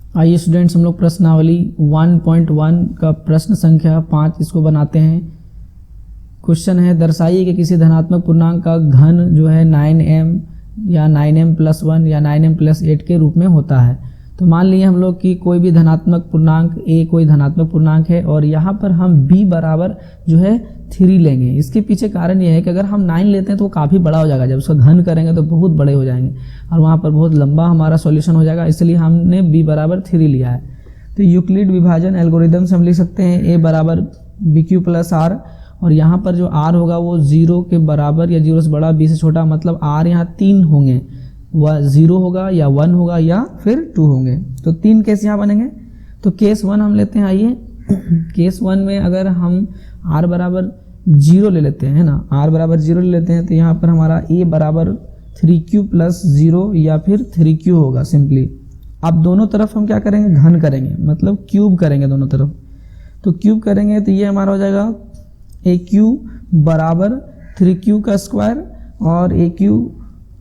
आइए स्टूडेंट्स, हम लोग प्रश्नावली 1.1 का प्रश्न संख्या 5 इसको बनाते हैं। क्वेश्चन है, दर्शाइए कि किसी धनात्मक पूर्णांक का घन जो है 9m या 9m+1 या 9m+8 के रूप में होता है। तो मान लिए हम लोग कि कोई भी धनात्मक पूर्णांक a कोई धनात्मक पूर्णांक है और यहाँ पर हम b बराबर जो है 3 लेंगे। इसके पीछे कारण यह है कि अगर हम 9 लेते हैं तो वो काफ़ी बड़ा हो जाएगा, जब उसका घन करेंगे तो बहुत बड़े हो जाएंगे और वहाँ पर बहुत लंबा हमारा सॉल्यूशन हो जाएगा, इसलिए हमने b बराबर 3 लिया है। तो यूक्लिड विभाजन एल्गोरिदम से हम लिख सकते हैं a बराबर bq + r, और यहाँ पर जो r होगा वो 0 के बराबर या 0 से बड़ा b से छोटा, मतलब r यहाँ 3 होंगे, वह 0 होगा या 1 होगा या फिर 2 होंगे। तो 3 केस यहाँ बनेंगे। तो केस 1 हम लेते हैं। आइए केस 1 में अगर हम r बराबर 0 ले लेते हैं ना, r बराबर 0 ले लेते हैं तो यहाँ पर हमारा a बराबर 3q + 0 या फिर 3q होगा सिंपली। अब दोनों तरफ हम क्या करेंगे, घन करेंगे, मतलब क्यूब करेंगे दोनों तरफ। तो क्यूब करेंगे तो ये हमारा हो जाएगा aq बराबर 3q का स्क्वायर और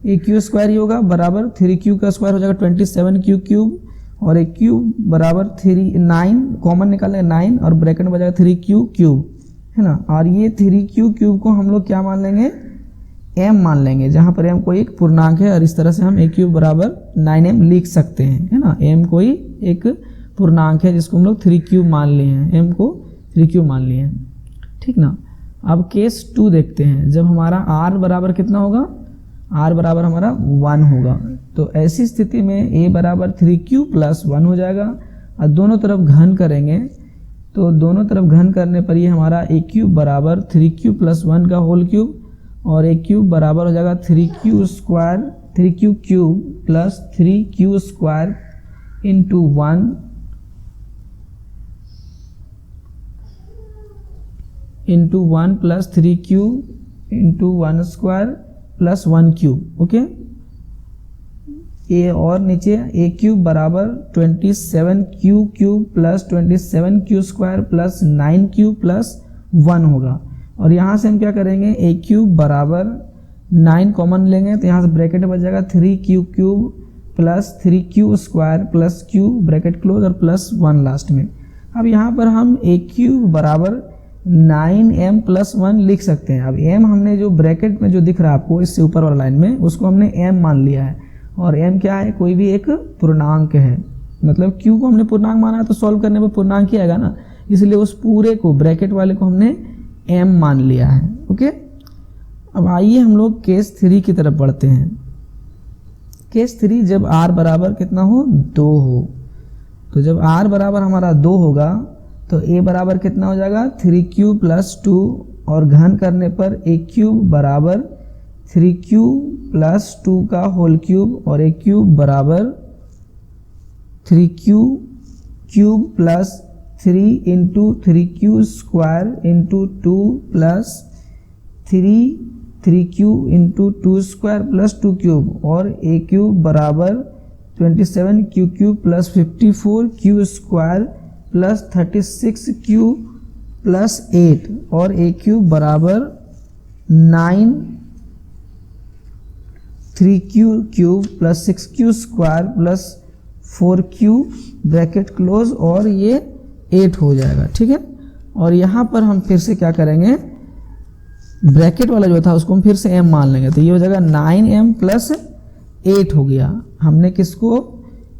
aq स्क्वायर ही होगा बराबर 3q का स्क्वायर हो जाएगा 27q क्यूब, और aq बराबर 9 कॉमन निकालेंगे 9 और ब्रैकेट में बचेगा 3q क्यूब, है ना। और ये 3q क्यूब को हम लोग क्या मान लेंगे, m मान लेंगे, जहाँ पर m कोई एक पूर्णांक है और इस तरह से हम aq बराबर 9m लिख सकते हैं, है ना। m कोई एक पूर्णांक है जिसको हम लोग 3q मान लिए हैं, m को 3q मान लिए हैं, ठीक ना। अब केस 2 देखते हैं, जब हमारा r बराबर कितना होगा, r बराबर हमारा 1 होगा। तो ऐसी स्थिति में a बराबर 3q + 1 हो जाएगा और दोनों तरफ घन करेंगे। तो दोनों तरफ घन करने पर ये हमारा aq बराबर 3q + 1 का होल क्यूब और aq बराबर हो जाएगा 3q cube + 3q square into 1 into 1 + 3q into 1 square + 1 cube. Okay, A और नीचे a क्यूब बराबर 27q cube + 27q square + 9q + 1 होगा। और यहाँ से हम क्या करेंगे, a क्यूब बराबर 9 कॉमन लेंगे तो यहाँ से ब्रैकेट बच जाएगा 3q cube + 3q square + q bracket close और +1 लास्ट में। अब यहाँ पर हम a क्यूब बराबर 9m+1 लिख सकते हैं। अब m हमने जो ब्रैकेट में जो दिख रहा है आपको इससे ऊपर वाला लाइन में, उसको हमने m मान लिया है, और m क्या है, कोई भी एक पूर्णांक है, मतलब q को हमने पूर्णांक माना है तो सॉल्व करने पर पूर्णांक ही आएगा ना, इसलिए उस पूरे को ब्रैकेट वाले को हमने m मान लिया है। ओके, अब आइए हम लोग केस 3 की तरफ बढ़ते हैं। केस 3 जब r बराबर कितना हो, 2 हो। तो जब r बराबर हमारा 2 होगा तो a बराबर कितना हो जाएगा, 3q + 2 और घन करने पर a क्यूब बराबर 3q + 2 का होल क्यूब और a क्यूब बराबर 3q cube + 3 into 3q square into 2 + 3q into 2 square + 2 cube, और a क्यूब बराबर 27q cube + 54q square + 36q + 8, और a क्यूब बराबर 9 3q cube + 6q square + 4q bracket close, और ये 8 हो जाएगा, ठीक है। और यहाँ पर हम फिर से क्या करेंगे, ब्रैकेट वाला जो था उसको हम फिर से m मान लेंगे, तो ये हो जाएगा 9m + 8 हो गया। हमने किसको,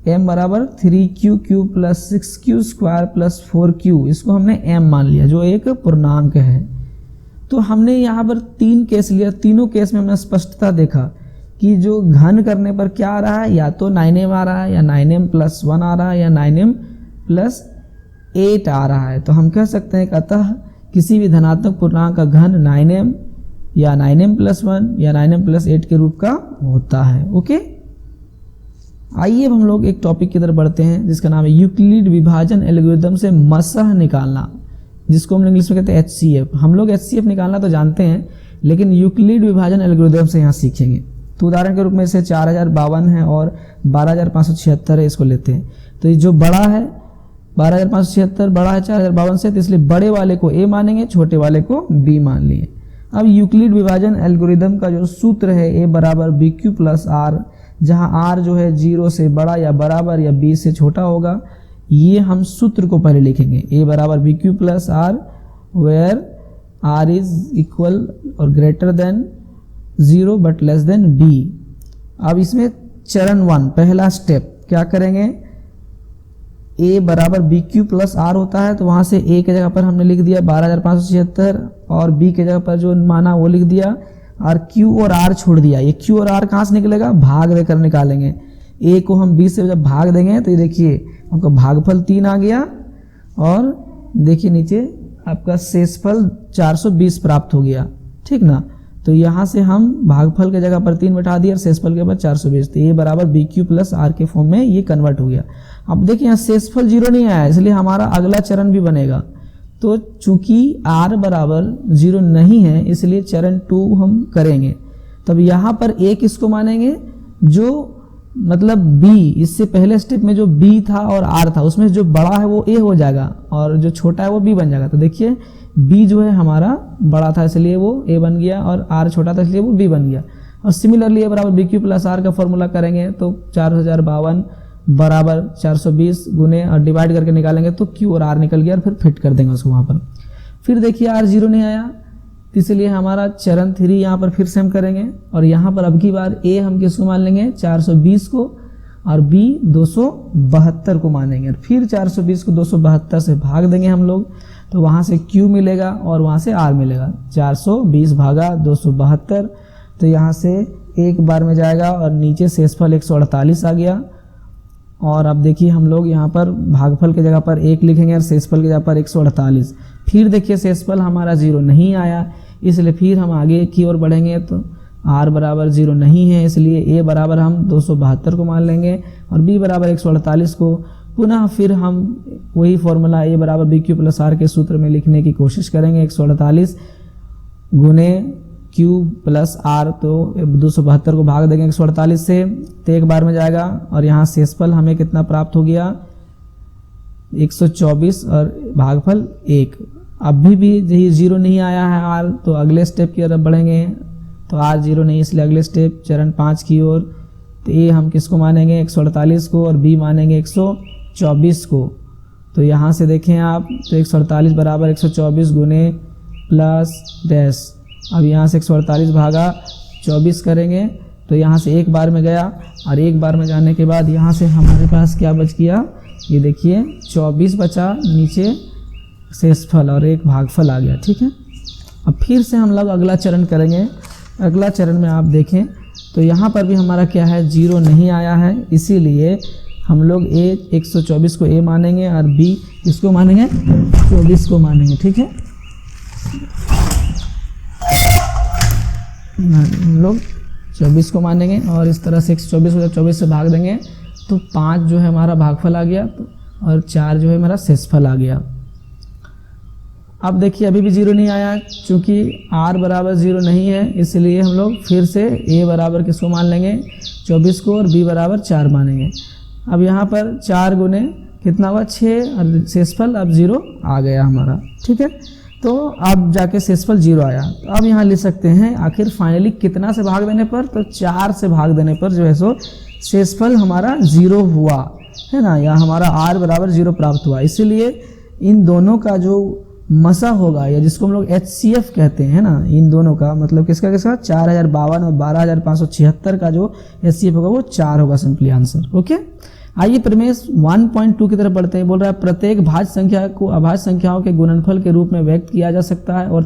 m बराबर 3q cube + 6q square + 4q, इसको हमने m मान लिया जो एक पूर्णांक है। तो हमने यहाँ पर 3 केस लिया, तीनों केस में हमने स्पष्टता देखा कि जो घन करने पर क्या आ रहा है, या तो 9m आ रहा है या 9m+1 आ रहा है या 9m+8 आ रहा है। तो हम कह सकते हैं कि अतः किसी भी धनात्मक पूर्णांक का घन 9m या 9m+1 या 9m+8 के रूप का होता है। ओके, आइए अब हम लोग एक टॉपिक की तरफ बढ़ते हैं जिसका नाम है यूक्लिड विभाजन एल्गोरिदम से मसह निकालना, जिसको हम इंग्लिश में कहते हैं HCF। हम लोग HCF निकालना तो जानते हैं, लेकिन यूक्लिड विभाजन एल्गोरिदम से यहाँ सीखेंगे। तो उदाहरण के रूप में इसे 4052 है और 12576 है, इसको लेते हैं। तो ये जो बड़ा है 12576 बड़ा है 4052 से, तो इसलिए बड़े वाले को a मानेंगे, छोटे वाले को b मान लिए। अब यूक्लिड विभाजन एल्गोरिदम का जो सूत्र है a बराबर bq + r, जहां आर जो है 0 से बड़ा या बराबर या बी से छोटा होगा। ये हम सूत्र को पहले लिखेंगे, ए बराबर B Q plus R where R is equal और greater than 0 but less than B. अब इसमें चरण 1 पहला स्टेप क्या करेंगे, ए बराबर बी क्यू प्लस आर होता है तो वहां से ए के जगह पर हमने लिख दिया 12,576 और बी के जगह पर जो माना वो लिख दिया और क्यू और आर छोड़ दिया। ये क्यू और आर कहाँ से निकलेगा, भाग देकर निकालेंगे। ए को हम 20 से जब भाग देंगे तो ये देखिए आपका भागफल 3 आ गया और देखिए नीचे आपका शेषफल 420 प्राप्त हो गया, ठीक ना। तो यहाँ से हम भागफल के जगह पर 3 बैठा दिया और शेषफल के बाद 420, तो ए बराबर बी क्यू प्लस आर के फॉर्म में ये कन्वर्ट हो गया। अब देखिए यहाँ शेषफल 0 नहीं आया, इसलिए हमारा अगला चरण भी बनेगा। तो चूंकि r बराबर 0 नहीं है इसलिए चरण 2 हम करेंगे। तब यहाँ पर a किसको मानेंगे, जो मतलब b, इससे पहले स्टेप में जो b था और r था उसमें जो बड़ा है वो a हो जाएगा और जो छोटा है वो b बन जाएगा। तो देखिए b जो है हमारा बड़ा था इसलिए वो a बन गया और r छोटा था इसलिए वो b बन गया। और सिमिलरली a बराबर बी क्यू प्लस आर का फॉर्मूला करेंगे तो 4052 बराबर 420 गुने और डिवाइड करके निकालेंगे तो Q और R निकल गया और फिर फिट कर देंगे उसको वहाँ पर। फिर देखिए R 0 नहीं आया तो इसलिए हमारा चरण 3 यहाँ पर फिर से हम करेंगे और यहाँ पर अब की बार A हम किसको मान लेंगे 420 को और B 272 को मानेंगे। फिर 420 को 272 से भाग देंगे हम लोग तो वहाँ से Q मिलेगा और वहाँ से R मिलेगा। 420 भागा 272 तो यहाँ से एक बार में जाएगा और नीचे शेषफल 148 आ गया। और अब देखिए हम लोग यहाँ पर भागफल के जगह पर 1 लिखेंगे और शेषफल की जगह पर 148। फिर देखिए शेषफल हमारा 0 नहीं आया इसलिए फिर हम आगे की ओर बढ़ेंगे तो r बराबर 0 नहीं है इसलिए a बराबर हम 272 को मान लेंगे और b बराबर 148 को। पुनः फिर हम वही फॉर्मूला a बराबर बी क्यू प्लस आर के सूत्र में लिखने की कोशिश करेंगे। 148 गुने Q प्लस आर तो 272 को भाग देंगे 148 से तो एक बार में जाएगा और यहाँ शेषफल हमें कितना प्राप्त हो गया 124 और भागफल 1। अभी भी यही 0 नहीं आया है R तो अगले स्टेप की तरफ बढ़ेंगे तो R 0 नहीं इसलिए अगले स्टेप चरण 5 की ओर। तो A हम किसको मानेंगे 148 को और B मानेंगे 124 को। तो यहाँ से देखें आप तो 148 बराबर 124 गुने प्लस डैश। अब यहाँ से 148 भागा 24 करेंगे तो यहाँ से एक बार में गया और एक बार में जाने के बाद यहाँ से हमारे पास क्या बच गया, ये देखिए 24 बचा, नीचे शेषफल और एक भागफल आ गया, ठीक है। अब फिर से हम लोग अगला चरण करेंगे। अगला चरण में आप देखें तो यहाँ पर भी हमारा क्या है 0 नहीं आया है इसीलिए हम लोग A 124 को A मानेंगे और B इसको मानेंगे 24 को मानेंगे, ठीक है। हम लोग 24 को मानेंगे और इस तरह से 124 को जब 24 से भाग देंगे तो 5 जो है हमारा भागफल आ गया और 4 जो है हमारा शेषफल आ गया। अब देखिए अभी भी 0 नहीं आया क्योंकि R बराबर 0 नहीं है इसलिए हम लोग फिर से A बराबर किसको मान लेंगे 24 को और B बराबर 4 मानेंगे। अब यहाँ पर 4 गुने कितना हुआ 6 और शेषफल अब 0 आ गया हमारा, ठीक है। तो अब जाके शेषफल 0 आया तो अब यहाँ लिख सकते हैं आखिर फाइनली कितना से भाग देने पर, तो 4 से भाग देने पर जो है सो शेषफल हमारा 0 हुआ है ना, या हमारा R बराबर 0 प्राप्त हुआ। इसीलिए इन दोनों का जो मसा होगा या जिसको हम लोग HCF कहते हैं ना, इन दोनों का मतलब किसका किसका 4052 और 12576 का जो HCF होगा वो 4 होगा सिंपली आंसर। ओके, आइए प्रमेय 1.2 की तरफ बढ़ते हैं। बोल रहा है प्रत्येक भाज्य संख्या को अभाज्य संख्याओं के गुणनफल के रूप में व्यक्त किया जा सकता है और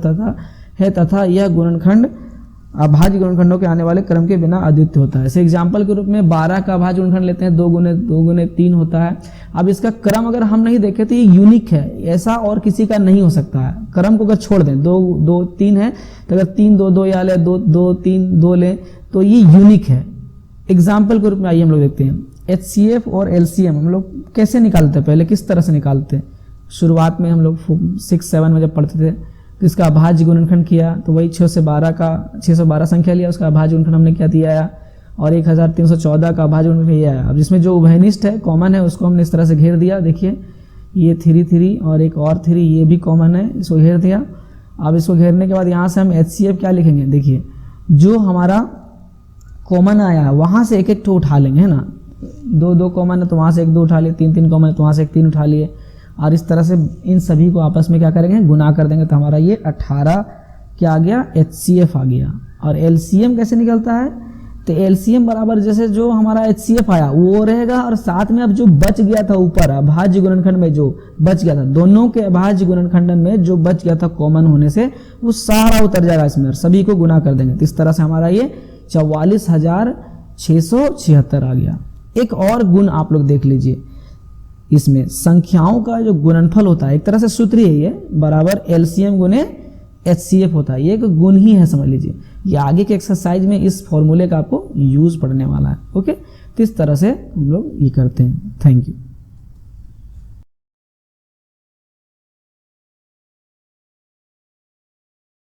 तथा यह गुणनखंड अभाज्य गुणनखंडों के आने वाले क्रम के बिना अद्वितीय होता है। जैसे एग्जाम्पल के रूप में 12 का अभाज्य गुणनखंड लेते हैं, 2 गुने 3 होता है। अब इसका क्रम अगर हम नहीं देखें तो ये यूनिक है, ऐसा और किसी का नहीं हो सकता है। क्रम को अगर छोड़ दें 2 2 3 है तो अगर 3 2 2 या ले 2 2 3 2 लें तो ये यूनिक है। एग्जाम्पल के रूप में आइए हम लोग देखते हैं HCF और LCM हम लोग कैसे निकालते हैं, पहले किस तरह से निकालते हैं। शुरुआत में हम लोग 6-7 में जब पढ़ते थे तो इसका अभाज्य गुणनखंड किया तो वही 612 संख्या लिया, उसका अभाज्य गुणनखंड हमने क्या दिया आया और 1314 का अभाज्य गुणनखंड ये आया। अब जिसमें जो उभयनिष्ठ है कॉमन है उसको हमने इस तरह से घेर दिया। देखिए ये 3 3 और एक और 3 ये भी कॉमन है, इसको घेर दिया। अब इसको घेरने के बाद यहाँ से हम HCF क्या लिखेंगे, देखिए जो हमारा कॉमन आया है वहाँ से एक एक ठो उठा लेंगे, है ना। 2 कॉमन है तो वहाँ से 1 2 उठा लिए, 3 कॉमन है तो वहाँ से 1 3 उठा लिए, और इस तरह से इन सभी को आपस में क्या करेंगे, गुना कर देंगे। तो हमारा ये 18 क्या आ गया, HCF आ गया। और LCM कैसे निकलता है, तो LCM बराबर जैसे जो हमारा HCF आया वो रहेगा, और साथ में अब जो बच गया था ऊपर अभाज्य गुणनखंड में जो बच गया था, दोनों के अभाज्य गुणनखंडन में जो बच गया था कॉमन होने से, वो सारा उतर जाएगा इसमें और सभी को गुना कर देंगे। तो इस तरह से हमारा ये 44,676 आ गया। एक और गुण आप लोग देख लीजिए, इसमें संख्याओं का जो गुणनफल होता है, एक तरह से सूत्र ही है ये, बराबर LCM गुने HCF होता है। ये एक गुण ही है, समझ लीजिए। ये आगे के एक्सरसाइज में इस फॉर्मूले का आपको यूज पढ़ने वाला है। ओके, तो इस तरह से हम लोग ये करते हैं। Thank you.